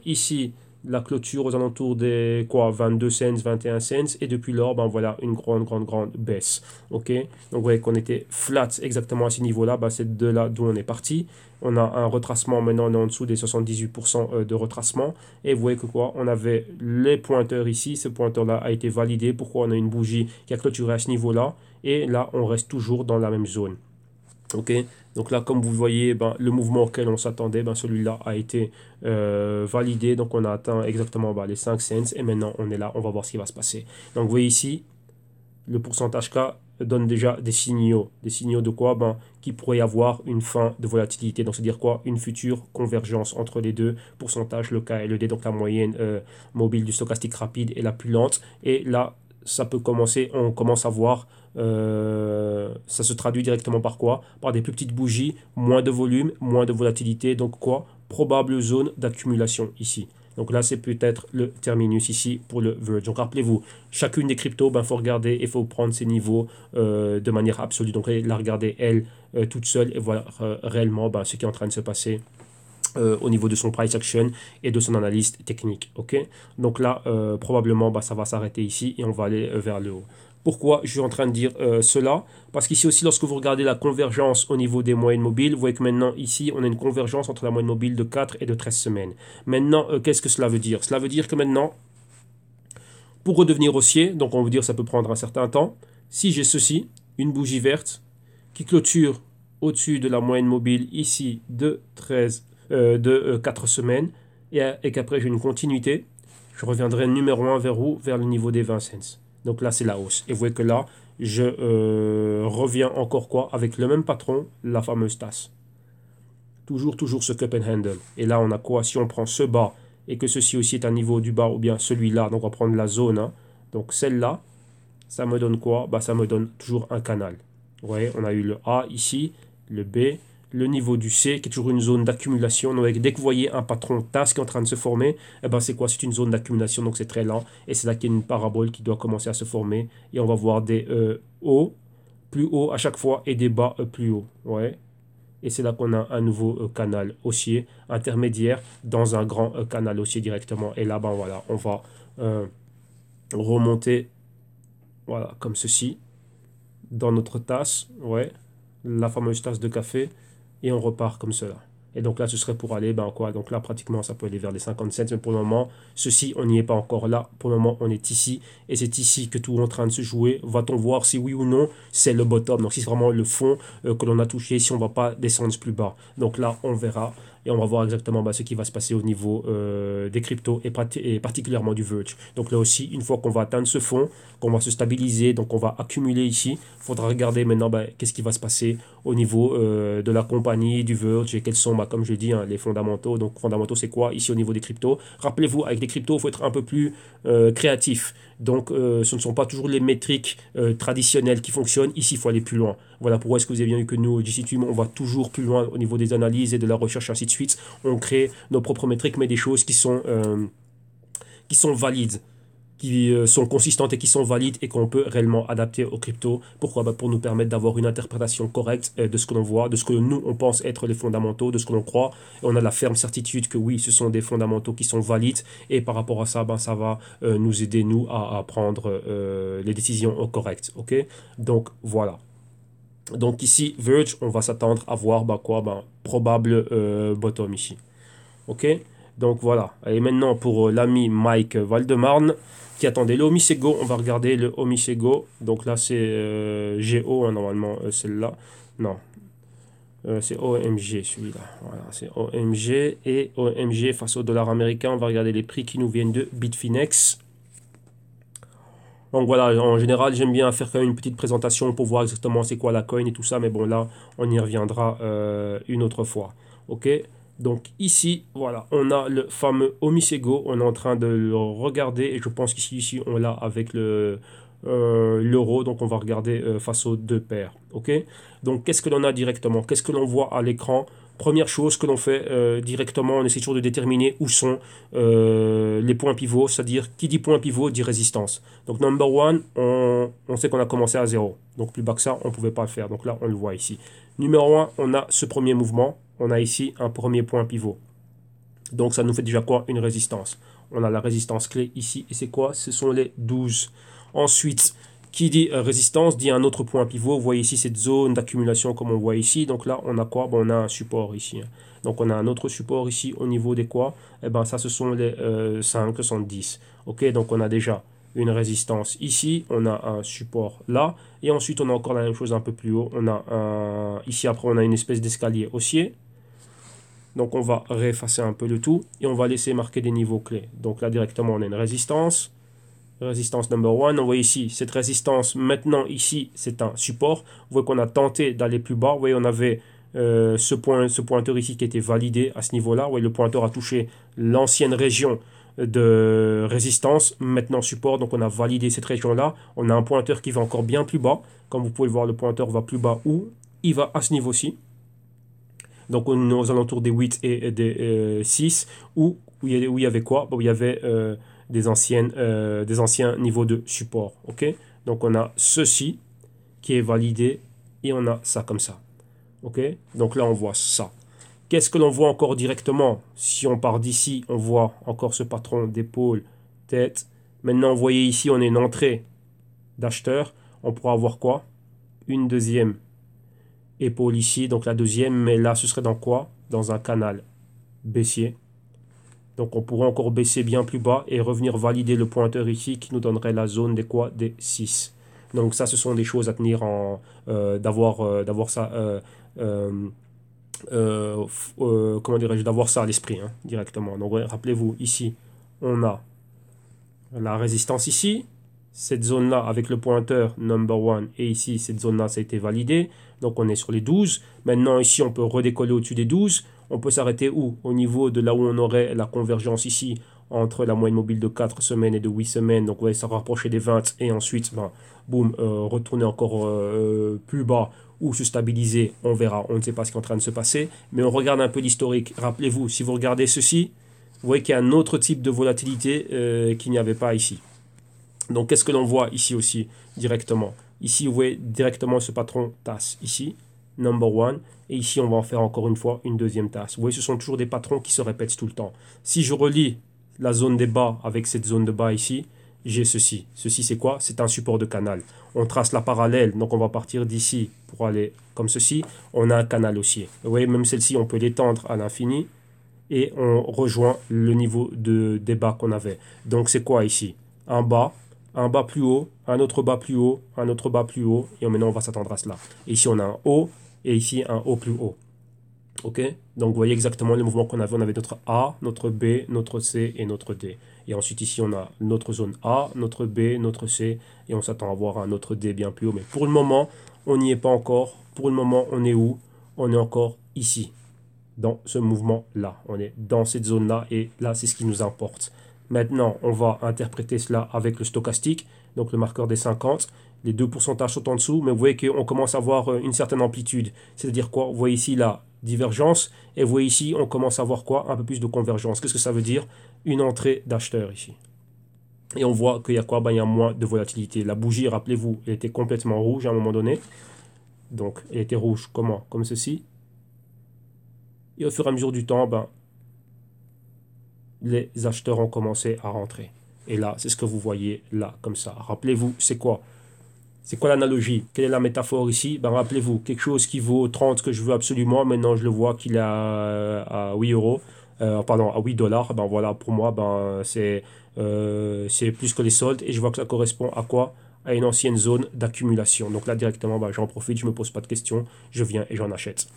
Speaker 1: ici, la clôture aux alentours des quoi, 22 cents, 21 cents, et depuis lors, ben voilà, une grande baisse. Ok, donc vous voyez qu'on était flat exactement à ce niveau-là, ben, c'est de là d'où on est parti. On a un retracement, maintenant on est en dessous des 78% de retracement, et vous voyez que quoi, on avait les pointeurs ici, ce pointeur-là a été validé, pourquoi on a une bougie qui a clôturé à ce niveau-là, et là on reste toujours dans la même zone. Ok, donc là, comme vous voyez, ben, le mouvement auquel on s'attendait, ben, celui-là a été validé. Donc on a atteint exactement ben, les 5 cents. Et maintenant, on est là, on va voir ce qui va se passer. Donc vous voyez ici, le pourcentage K donne déjà des signaux. Des signaux de quoi ben, qu'il pourrait y avoir une fin de volatilité. Donc c'est-à-dire quoi? Une future convergence entre les deux pourcentages, le K et le D. Donc la moyenne mobile du stochastique rapide et la plus lente. Et là, ça peut commencer, on commence à voir, ça se traduit directement par quoi? Par des plus petites bougies, moins de volume, moins de volatilité, donc quoi? Probable zone d'accumulation ici. Donc là, c'est peut-être le terminus ici pour le Verge. Donc rappelez-vous, chacune des cryptos, ben, faut regarder et il faut prendre ces niveaux de manière absolue. Donc la regarder elle toute seule et voir réellement ben, ce qui est en train de se passer au niveau de son price action et de son analyse technique. Ok, donc là, probablement, bah, ça va s'arrêter ici et on va aller vers le haut. Pourquoi je suis en train de dire cela? Parce qu'ici aussi, lorsque vous regardez la convergence au niveau des moyennes mobiles, vous voyez que maintenant, ici, on a une convergence entre la moyenne mobile de 4 et de 13 semaines. Maintenant, qu'est-ce que cela veut dire? Cela veut dire que maintenant, pour redevenir haussier, donc on veut dire que ça peut prendre un certain temps, si j'ai ceci, une bougie verte qui clôture au-dessus de la moyenne mobile ici de 4 semaines et qu'après j'ai une continuité, je reviendrai numéro 1 vers où? Vers le niveau des 20 cents. Donc là, c'est la hausse. Et vous voyez que là, je reviens encore quoi? Avec le même patron, la fameuse tasse. Toujours ce cup and handle. Et là, on a quoi? Si on prend ce bas et que ceci aussi est un niveau du bas ou bien celui-là, donc on va prendre la zone. Hein. Donc celle-là, ça me donne quoi? Bah, ça me donne toujours un canal. Vous voyez, on a eu le A ici, le B, le niveau du C, qui est toujours une zone d'accumulation. Donc, dès que vous voyez un patron tasse qui est en train de se former, eh ben, c'est quoi? C'est une zone d'accumulation, donc c'est très lent. Et c'est là qu'il y a une parabole qui doit commencer à se former. Et on va voir des hauts plus hauts à chaque fois et des bas plus hauts. Ouais. Et c'est là qu'on a un nouveau canal haussier intermédiaire dans un grand canal haussier directement. Et là, ben voilà, on va remonter voilà, comme ceci dans notre tasse, ouais, la fameuse tasse de café, et on repart comme cela. Et donc là, ce serait pour aller, ben quoi, donc là, pratiquement, ça peut aller vers les 57, mais pour le moment, ceci, on n'y est pas encore là. Pour le moment, on est ici, et c'est ici que tout est en train de se jouer. Va-t-on voir si oui ou non, c'est le bottom, donc si c'est vraiment le fond que l'on a touché, si on ne va pas descendre plus bas. Donc là, on verra, et on va voir exactement ben, ce qui va se passer au niveau des cryptos, et particulièrement du Verge. Donc là aussi, une fois qu'on va atteindre ce fond, qu'on va se stabiliser, donc on va accumuler ici, il faudra regarder maintenant ben, qu'est-ce qui va se passer au niveau de la compagnie, du Verge, et quels sont, bah, comme je dis, hein, les fondamentaux. Donc, fondamentaux, c'est quoi ici au niveau des cryptos? Rappelez-vous, avec les cryptos, il faut être un peu plus créatif. Donc, ce ne sont pas toujours les métriques traditionnelles qui fonctionnent. Ici, il faut aller plus loin. Voilà pourquoi est-ce que vous avez bien vu que nous, au GCTube, on va toujours plus loin au niveau des analyses et de la recherche, ainsi de suite. On crée nos propres métriques, mais des choses qui sont valides, qui sont consistantes et qui sont valides et qu'on peut réellement adapter aux cryptos. Pourquoi? Bah, pour nous permettre d'avoir une interprétation correcte de ce que l'on voit, de ce que nous, on pense être les fondamentaux, de ce que l'on croit. Et on a la ferme certitude que oui, ce sont des fondamentaux qui sont valides. Et par rapport à ça, ben, ça va nous aider, nous, à prendre les décisions correctes. Ok? Donc, voilà. Donc ici, Verge, on va s'attendre à voir bah, quoi? Bah, probable bottom ici. Ok? Donc voilà. Et maintenant pour l'ami Mike Valdemarne qui attendait le Omisego. On va regarder le Omisego. Donc là c'est GO hein, normalement celle-là. Non. C'est OMG celui-là. Voilà, c'est OMG. Et OMG face au dollar américain. On va regarder les prix qui nous viennent de Bitfinex. Donc voilà, en général, j'aime bien faire quand même une petite présentation pour voir exactement c'est quoi la coin et tout ça, mais bon, là, on y reviendra une autre fois. Ok? Donc ici, voilà, on a le fameux Omisego, on est en train de le regarder, et je pense qu'ici, on l'a avec l'euro, donc on va regarder face aux deux paires. Ok? Donc qu'est-ce que l'on a directement? Qu'est-ce que l'on voit à l'écran? Première chose que l'on fait directement, on essaie toujours de déterminer où sont les points pivots, c'est-à-dire qui dit point pivot dit résistance. Donc number one, on sait qu'on a commencé à zéro. Donc plus bas que ça, on ne pouvait pas le faire. Donc là, on le voit ici. Numéro un, on a ce premier mouvement. On a ici un premier point pivot. Donc ça nous fait déjà quoi? Une résistance. On a la résistance clé ici. Et c'est quoi? Ce sont les 12. Ensuite, qui dit résistance dit un autre point pivot. Vous voyez ici cette zone d'accumulation comme on voit ici. Donc là, on a quoi? Bon, on a un support ici. Donc on a un autre support ici au niveau des quoi? Eh bien ça, ce sont les 5, 70. Ok, donc on a déjà une résistance ici. On a un support là. Et ensuite, on a encore la même chose un peu plus haut. On a un... Ici, après, on a une espèce d'escalier haussier. Donc on va réeffacer un peu le tout et on va laisser marquer des niveaux clés. Donc là directement on a une résistance. Résistance number one. On voit ici cette résistance. Maintenant ici c'est un support. Vous voyez qu'on a tenté d'aller plus bas. Vous voyez on avait ce pointeur ici qui était validé à ce niveau-là. Vous voyez le pointeur a touché l'ancienne région de résistance. Maintenant support. Donc on a validé cette région-là. On a un pointeur qui va encore bien plus bas. Comme vous pouvez le voir le pointeur va plus bas où il va à ce niveau-ci. Donc on est aux alentours des 8 et des 6, où il y avait quoi? Bon, il y avait des anciens niveaux de support. Ok, donc on a ceci qui est validé et on a ça comme ça. Ok, donc là on voit ça. Qu'est-ce que l'on voit encore directement? Si on part d'ici, on voit encore ce patron d'épaule, tête. Maintenant, vous voyez ici, on a une entrée d'acheteur. On pourra avoir quoi? Une deuxième épaule ici, donc la deuxième, mais là ce serait dans quoi? Dans un canal baissier. Donc on pourrait encore baisser bien plus bas et revenir valider le pointeur ici qui nous donnerait la zone des quoi? Des 6. Donc ça ce sont des choses à tenir en d'avoir ça comment dirais-je, d'avoir ça à l'esprit directement. Donc ouais, rappelez-vous ici on a la résistance ici, cette zone-là avec le pointeur number one et ici cette zone-là ça a été validé. Donc on est sur les 12. Maintenant ici on peut redécoller au-dessus des 12. On peut s'arrêter où? Au niveau de là où on aurait la convergence ici entre la moyenne mobile de 4 semaines et de 8 semaines. Donc on va se rapprocher des 20 et ensuite ben, boum, retourner encore plus bas ou se stabiliser. On verra, on ne sait pas ce qui est en train de se passer. Mais on regarde un peu l'historique. Rappelez-vous, si vous regardez ceci, vous voyez qu'il y a un autre type de volatilité qu'il n'y avait pas ici. Donc qu'est-ce que l'on voit ici aussi directement? Ici, vous voyez directement ce patron tasse ici, number one. Et ici, on va en faire encore une fois une deuxième tasse. Vous voyez, ce sont toujours des patrons qui se répètent tout le temps. Si je relie la zone des bas avec cette zone de bas ici, j'ai ceci. Ceci, c'est quoi? C'est un support de canal. On trace la parallèle, donc on va partir d'ici pour aller comme ceci. On a un canal haussier. Vous voyez, même celle-ci, on peut l'étendre à l'infini. Et on rejoint le niveau des bas qu'on avait. Donc c'est quoi ici? Un bas plus haut, un autre bas plus haut, un autre bas plus haut, et maintenant on va s'attendre à cela. Et ici on a un haut, et ici un haut plus haut. Ok? Donc vous voyez exactement les mouvements qu'on avait. On avait notre A, notre B, notre C et notre D. Et ensuite ici on a notre zone A, notre B, notre C, et on s'attend à avoir un autre D bien plus haut. Mais pour le moment, on n'y est pas encore. Pour le moment, on est où? On est encore ici, dans ce mouvement-là. On est dans cette zone-là, et là, c'est ce qui nous importe. Maintenant, on va interpréter cela avec le stochastique, donc le marqueur des 50. Les deux pourcentages sont en dessous, mais vous voyez qu'on commence à avoir une certaine amplitude. C'est-à-dire quoi? Vous voyez ici la divergence, et vous voyez ici, on commence à avoir quoi? Un peu plus de convergence. Qu'est-ce que ça veut dire? Une entrée d'acheteur ici. Et on voit qu'il y a quoi? Ben, il y a moins de volatilité. La bougie, rappelez-vous, elle était complètement rouge à un moment donné. Donc, elle était rouge comment? Comme ceci. Et au fur et à mesure du temps, ben, les acheteurs ont commencé à rentrer. Et là, c'est ce que vous voyez là, comme ça. Rappelez-vous, c'est quoi? C'est quoi l'analogie? Quelle est la métaphore ici? Ben, rappelez-vous, quelque chose qui vaut 30 que je veux absolument, maintenant je le vois qu'il est à 8 euros, pardon, à 8 dollars. Ben voilà, pour moi, ben, c'est plus que les soldes, et je vois que ça correspond à quoi? À une ancienne zone d'accumulation. Donc là, directement, ben, j'en profite, je ne me pose pas de questions, je viens et j'en achète.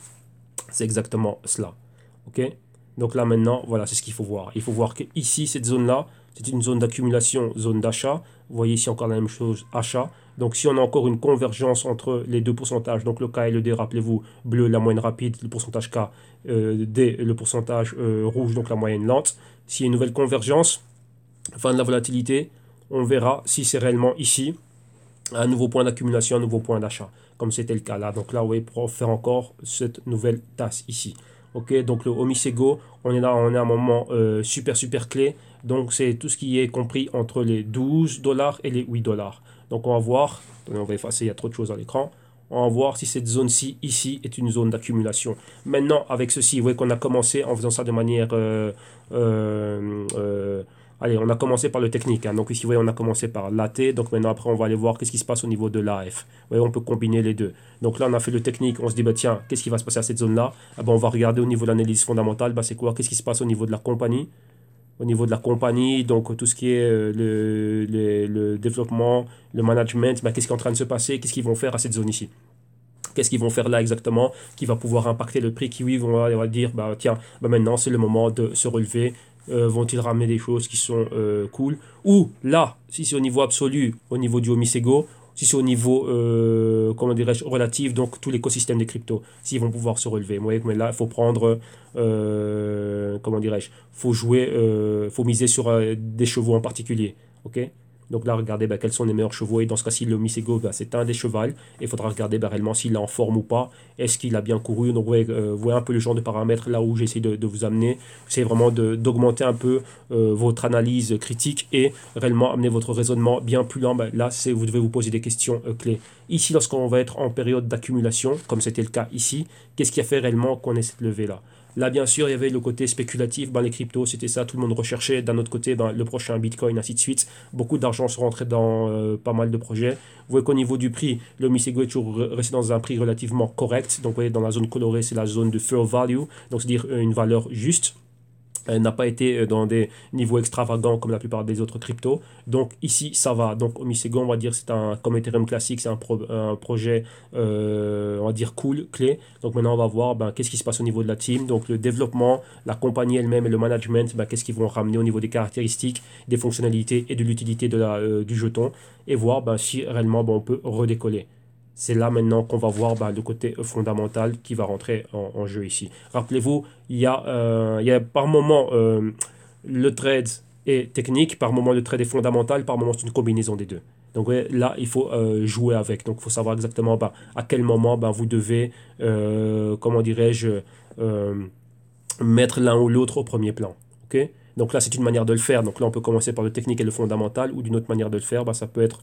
Speaker 1: C'est exactement cela. Ok? Donc là maintenant, voilà, c'est ce qu'il faut voir. Il faut voir qu'ici, cette zone-là, c'est une zone d'accumulation, zone d'achat. Vous voyez ici encore la même chose, achat. Donc si on a encore une convergence entre les deux pourcentages, donc le K et le D, rappelez-vous, bleu la moyenne rapide, le pourcentage K, D le pourcentage rouge, donc la moyenne lente. S'il y a une nouvelle convergence, fin de la volatilité, on verra si c'est réellement ici un nouveau point d'accumulation, un nouveau point d'achat, comme c'était le cas là. Donc là, vous voyez, pour faire encore cette nouvelle tasse ici. Ok, donc le Omisego, on est là, on est à un moment super clé. Donc c'est tout ce qui est compris entre les 12 dollars et les 8 dollars. Donc on va voir, on va effacer, il y a trop de choses à l'écran. On va voir si cette zone-ci, ici, est une zone d'accumulation. Maintenant, avec ceci, vous voyez qu'on a commencé en faisant ça de manière allez, on a commencé par le technique. Hein. Donc ici, vous voyez, on a commencé par l'AT. Donc maintenant, après, on va aller voir qu'est-ce qui se passe au niveau de l'AF. Vous voyez, on peut combiner les deux. Donc là, on a fait le technique. On se dit, bah, tiens, qu'est-ce qui va se passer à cette zone-là? Ah, bah, on va regarder au niveau de l'analyse fondamentale. Bah, c'est quoi? Qu'est-ce qui se passe au niveau de la compagnie? Au niveau de la compagnie, donc tout ce qui est le développement, le management, bah, qu'est-ce qui est en train de se passer? Qu'est-ce qu'ils vont faire à cette zone ici? Qu'est-ce qu'ils vont faire là exactement qui va pouvoir impacter le prix? Qui oui, vont dire, bah, tiens, bah, maintenant c'est le moment de se relever. Vont-ils ramener des choses qui sont cool? Ou là, si c'est au niveau absolu, au niveau du Omisego, si c'est au niveau, comment dirais-je, relatif, donc tout l'écosystème des cryptos, s'ils vont pouvoir se relever. Vous voyez, mais là, il faut prendre, comment dirais-je, faut jouer, faut miser sur des chevaux en particulier. Ok? Donc là, regardez bah, quels sont les meilleurs chevaux. Et dans ce cas-ci, le Misego, bah, c'est un des chevals. Et il faudra regarder bah, réellement s'il est en forme ou pas. Est-ce qu'il a bien couru? Donc, vous voyez un peu le genre de paramètres là où j'essaie de vous amener. C'est vraiment d'augmenter un peu votre analyse critique et réellement amener votre raisonnement bien plus lent. Bah, là, vous devez vous poser des questions clés. Ici, lorsqu'on va être en période d'accumulation, comme c'était le cas ici, qu'est-ce qui a fait réellement qu'on ait cette levée-là? Là, bien sûr, il y avait le côté spéculatif. Ben, les cryptos, c'était ça, tout le monde recherchait. D'un autre côté, ben, le prochain Bitcoin, ainsi de suite. Beaucoup d'argent se rentrait dans pas mal de projets. Vous voyez qu'au niveau du prix, le Misego est toujours resté dans un prix relativement correct. Donc, vous voyez, dans la zone colorée, c'est la zone de fair value, donc c'est-à-dire une valeur juste. Elle n'a pas été dans des niveaux extravagants comme la plupart des autres cryptos. Donc ici, ça va. Donc Omisego, on va dire, c'est un, comme Ethereum classique, c'est un projet, on va dire, cool, clé. Donc maintenant, on va voir ben, qu'est-ce qui se passe au niveau de la team. Donc le développement, la compagnie elle-même et le management, ben, qu'est-ce qu'ils vont ramener au niveau des caractéristiques, des fonctionnalités et de l'utilité du jeton. Et voir ben, si réellement ben, on peut redécoller. C'est là maintenant qu'on va voir bah, le côté fondamental qui va rentrer en jeu ici. Rappelez-vous, il y a par moment le trade est technique, par moment le trade est fondamental, par moment c'est une combinaison des deux. Donc ouais, là, il faut jouer avec. Donc il faut savoir exactement bah, à quel moment bah, vous devez, comment dirais-je, euh, mettre l'un ou l'autre au premier plan. Ok. Donc là, c'est une manière de le faire. Donc là, on peut commencer par le technique et le fondamental, ou d'une autre manière de le faire, bah, ça peut être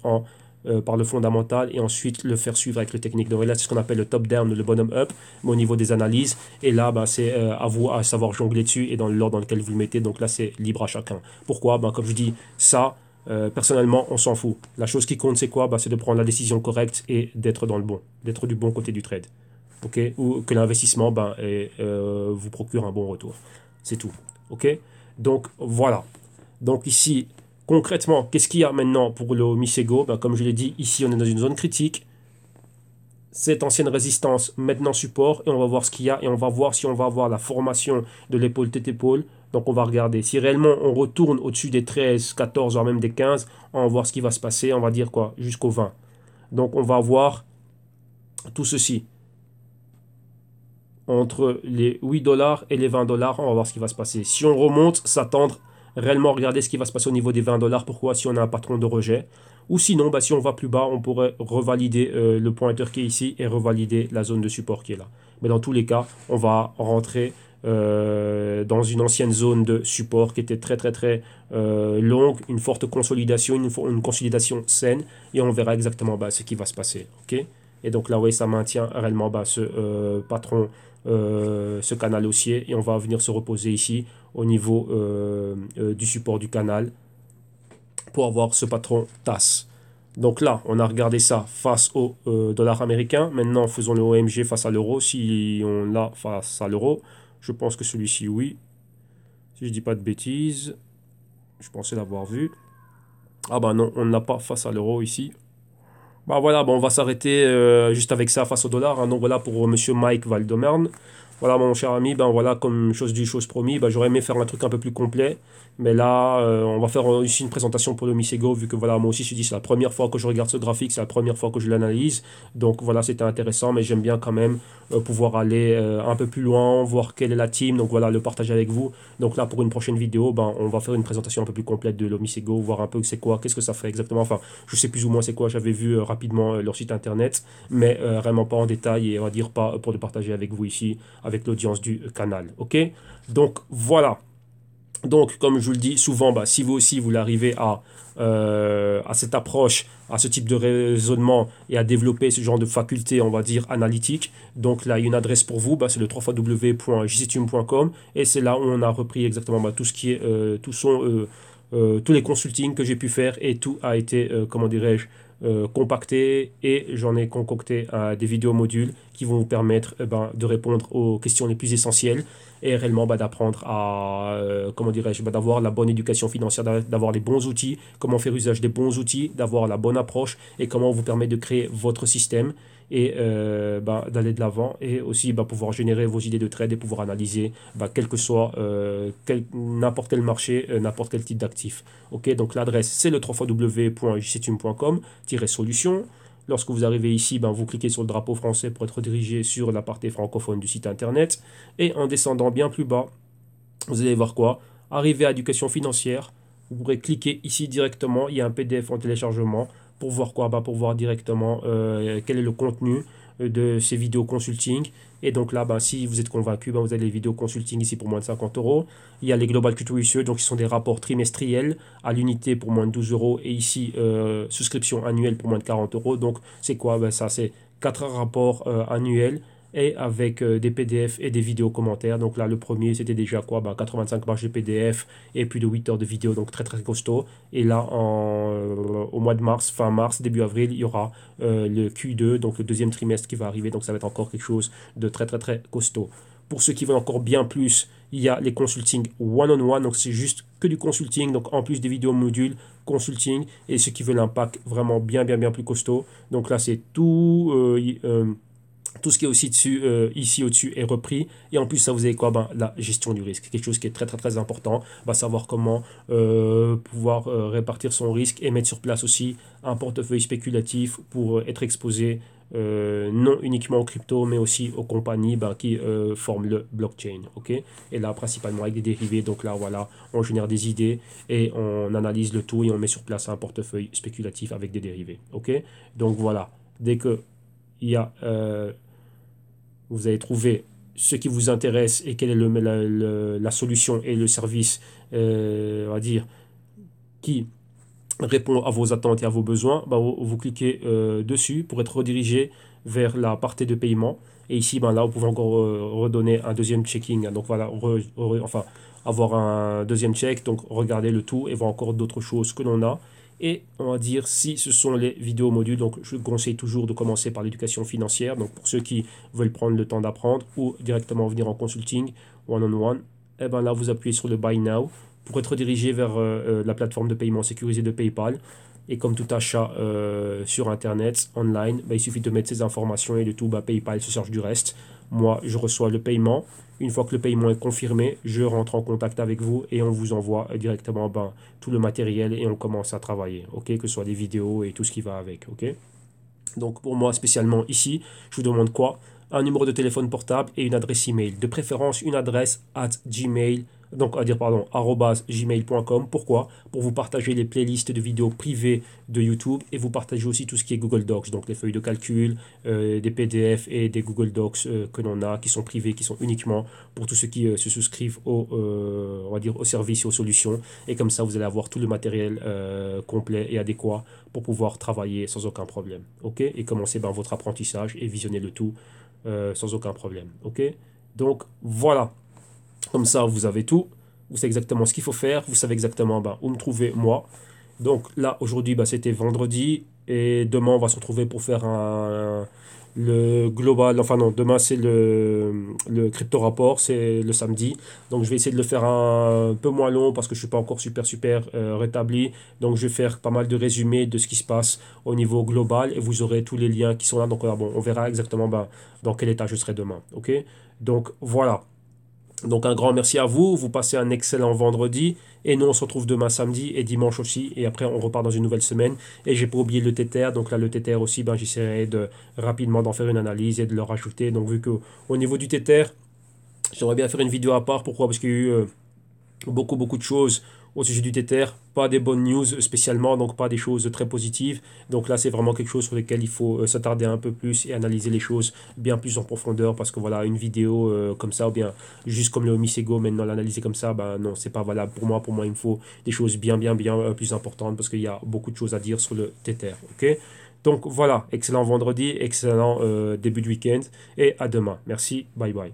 Speaker 1: par le fondamental et ensuite le faire suivre avec le technique. Donc là, c'est ce qu'on appelle le top-down, le bottom-up, mais au niveau des analyses. Et là, bah, c'est à vous à savoir jongler dessus et dans l'ordre dans lequel vous le mettez. Donc là, c'est libre à chacun. Pourquoi? Bah, comme je dis, ça, personnellement, on s'en fout. La chose qui compte, c'est quoi? Bah, c'est de prendre la décision correcte et d'être dans le bon, d'être du bon côté du trade. Okay, ou que l'investissement ben, vous procure un bon retour. C'est tout. Ok. Donc voilà. Donc ici, concrètement, qu'est-ce qu'il y a maintenant pour le Misego? Ben, comme je l'ai dit, ici on est dans une zone critique. Cette ancienne résistance, maintenant support, et on va voir ce qu'il y a, et on va voir si on va avoir la formation de l'épaule tête épaule. Donc on va regarder. Si réellement on retourne au-dessus des 13, 14, voire même des 15, on va voir ce qui va se passer. On va dire quoi? Jusqu'au 20. Donc on va voir tout ceci entre les 8 dollars et les 20 dollars, on va voir ce qui va se passer. Si on remonte, s'attendre, réellement regarder ce qui va se passer au niveau des 20 dollars, pourquoi si on a un patron de rejet. Ou sinon, bah, si on va plus bas, on pourrait revalider le pointeur qui est ici et revalider la zone de support qui est là. Mais dans tous les cas, on va rentrer dans une ancienne zone de support qui était très longue, une forte consolidation, une consolidation saine, et on verra exactement bah, ce qui va se passer. Okay. Et donc là, oui, ça maintient réellement bah, ce patron, ce canal haussier, et on va venir se reposer ici au niveau du support du canal pour avoir ce patron TAS. Donc là, on a regardé ça face au dollar américain. Maintenant, faisons le OMG face à l'euro. Si on l'a face à l'euro, je pense que celui-ci, oui. Si je dis pas de bêtises, je pensais l'avoir vu. Ah bah non, on ne l'a pas face à l'euro ici. Bah voilà, bon, on va s'arrêter juste avec ça face au dollar. Hein. Donc voilà pour monsieur Mike Valdomern. Voilà, mon cher ami, ben voilà, comme chose dit, chose promis, ben, j'aurais aimé faire un truc un peu plus complet. Mais là, on va faire ici une présentation pour le Misego, vu que voilà, moi aussi, je te dis, c'est la première fois que je regarde ce graphique, c'est la première fois que je l'analyse. Donc voilà, c'était intéressant, mais j'aime bien quand même pouvoir aller un peu plus loin, voir quelle est la team, donc voilà, le partager avec vous. Donc là, pour une prochaine vidéo, ben, on va faire une présentation un peu plus complète de l'Omisego, voir un peu c'est quoi, qu'est-ce que ça fait exactement. Enfin, je sais plus ou moins c'est quoi, j'avais vu rapidement leur site internet, mais vraiment pas en détail et on va dire pas pour le partager avec vous ici avec l'audience du canal. Ok. Donc voilà. Donc, comme je vous le dis souvent, bah, si vous aussi vous l'arrivez à cette approche, à ce type de raisonnement et à développer ce genre de faculté, on va dire, analytique, donc là, il y a une adresse pour vous, bah, c'est le www.jctune.com et c'est là où on a repris exactement bah, tout ce qui est, tous les consultings que j'ai pu faire et tout a été, comment dirais-je, compacté et j'en ai concocté des vidéos modules qui vont vous permettre ben, de répondre aux questions les plus essentielles et réellement bah, d'apprendre à, comment dirais-je, bah, d'avoir la bonne éducation financière, d'avoir les bons outils, comment faire usage des bons outils, d'avoir la bonne approche et comment vous permet de créer votre système et bah, d'aller de l'avant et aussi bah, pouvoir générer vos idées de trade et pouvoir analyser bah, quel que soit n'importe quel marché, n'importe quel type d'actif. Ok, donc l'adresse c'est le www.jctune.com-solution. Lorsque vous arrivez ici, ben, vous cliquez sur le drapeau français pour être dirigé sur la partie francophone du site internet. Et en descendant bien plus bas, vous allez voir quoi? Arriver à éducation financière. Vous pourrez cliquer ici directement. Il y a un PDF en téléchargement pour voir quoi? Bah, pour voir directement quel est le contenu de ces vidéos consulting. Et donc là, bah, si vous êtes convaincu, bah, vous avez les vidéos consulting ici pour moins de 50 euros. Il y a les Global Culture Research, donc qui sont des rapports trimestriels à l'unité pour moins de 12 euros. Et ici, souscription annuelle pour moins de 40 euros. Donc c'est quoi? Bah, ça, c'est 4 rapports annuels et avec des PDF et des vidéos commentaires. Donc là, le premier, c'était déjà quoi? Bah, 85 pages de PDF et plus de 8 heures de vidéo, donc très très costaud. Et là, au mois de mars, fin mars, début avril, il y aura le Q2, donc le deuxième trimestre qui va arriver. Donc ça va être encore quelque chose de très très très costaud. Pour ceux qui veulent encore bien plus, il y a les consulting one-on-one, donc c'est juste que du consulting, donc en plus des vidéos modules, consulting, et ceux qui veulent un pack vraiment bien bien bien plus costaud. Donc là, c'est tout ce qui est aussi dessus, ici au-dessus est repris. Et en plus, ça vous avez quoi? Ben, la gestion du risque. Quelque chose qui est très très très important. Ben, savoir comment pouvoir répartir son risque et mettre sur place aussi un portefeuille spéculatif pour être exposé non uniquement aux cryptos, mais aussi aux compagnies ben, qui forment le blockchain. Okay, et là, principalement avec des dérivés. Donc là, voilà, on génère des idées et on analyse le tout et on met sur place un portefeuille spéculatif avec des dérivés. Okay, donc voilà, dès que il y a vous avez trouvé ce qui vous intéresse et quelle est la solution et le service, on va dire, qui répond à vos attentes et à vos besoins, bah, vous cliquez dessus pour être redirigé vers la partie de paiement. Et ici, ben là, vous pouvez encore redonner un deuxième checking. Donc voilà, enfin, avoir un deuxième check, donc regarder le tout et voir encore d'autres choses que l'on a. Et on va dire si ce sont les vidéos modules, donc je conseille toujours de commencer par l'éducation financière. Donc pour ceux qui veulent prendre le temps d'apprendre ou directement venir en consulting one-on-one, et ben là vous appuyez sur le Buy Now pour être dirigé vers la plateforme de paiement sécurisée de PayPal. Et comme tout achat sur Internet, online, bah, il suffit de mettre ces informations et le tout, bah, PayPal se charge du reste. Moi, je reçois le paiement. Une fois que le paiement est confirmé, je rentre en contact avec vous et on vous envoie directement ben, tout le matériel et on commence à travailler. Ok, que ce soit des vidéos et tout ce qui va avec. Ok. Donc pour moi spécialement ici, je vous demande quoi? Un numéro de téléphone portable et une adresse email. De préférence une adresse at gmail, donc à dire pardon, @gmail.com. Pourquoi? Pour vous partager les playlists de vidéos privées de YouTube et vous partager aussi tout ce qui est Google Docs, donc les feuilles de calcul, des PDF et des Google Docs que l'on a, qui sont privés, qui sont uniquement pour tous ceux qui se souscrivent on va dire, aux services et aux solutions. Et comme ça, vous allez avoir tout le matériel complet et adéquat pour pouvoir travailler sans aucun problème. Ok, et commencer ben, votre apprentissage et visionner le tout sans aucun problème. Ok, donc voilà, comme ça vous avez tout, vous savez exactement ce qu'il faut faire, vous savez exactement ben, où me trouver moi. Donc là, aujourd'hui, bah, c'était vendredi. Et demain, on va se retrouver pour faire le global. Enfin non, demain, c'est le crypto rapport. C'est le samedi. Donc je vais essayer de le faire un peu moins long parce que je suis pas encore super rétabli. Donc je vais faire pas mal de résumés de ce qui se passe au niveau global. Et vous aurez tous les liens qui sont là. Donc bon, on verra exactement bah, dans quel état je serai demain. OK? Donc voilà. Donc un grand merci à vous, vous passez un excellent vendredi et nous on se retrouve demain samedi et dimanche aussi et après on repart dans une nouvelle semaine et j'ai pas oublié le Tether, donc là le Tether aussi ben, j'essaierai de rapidement d'en faire une analyse et de le rajouter. Donc vu que au niveau du Tether j'aimerais bien faire une vidéo à part, pourquoi? Parce qu'il y a eu beaucoup de choses au sujet du Tether, pas des bonnes news spécialement, donc pas des choses très positives. Donc là, c'est vraiment quelque chose sur lequel il faut s'attarder un peu plus et analyser les choses bien plus en profondeur parce que voilà, une vidéo comme ça, ou bien juste comme le Misego, maintenant l'analyser comme ça, ben non, c'est pas valable pour moi. Pour moi, il me faut des choses bien plus importantes parce qu'il y a beaucoup de choses à dire sur le Tether. Ok? Donc voilà, excellent vendredi, excellent début de week-end et à demain. Merci, bye bye.